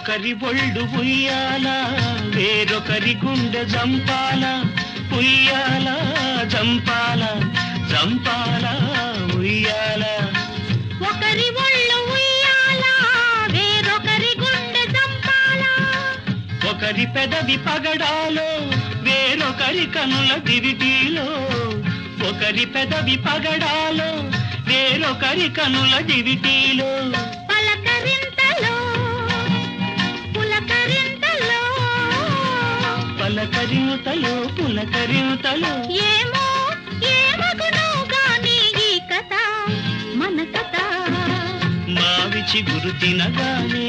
ఒకరి ఒళ్ళు ఉయ్యాల వేరొకరి గుండె జంపాల ఉయ్యాల జంపాల జంపాల ఉయ్యాల ఒకరి ఒళ్ళు ఉయ్యాల వేరొకరి గుండె జంపాల ఒకరి పెదవి పగడాలో వేరొకరి కనుల దివిటీలో ఒకరి పెదవి పగడాలో వేరొకరి కనుల దివిటీలో పలకరింతలో పులకరింతలో పలకరింతలో పులకరింతలో ఏమో ఏమగునో గాని ఈ కథ మన కథ మావి చిగురు తినగానే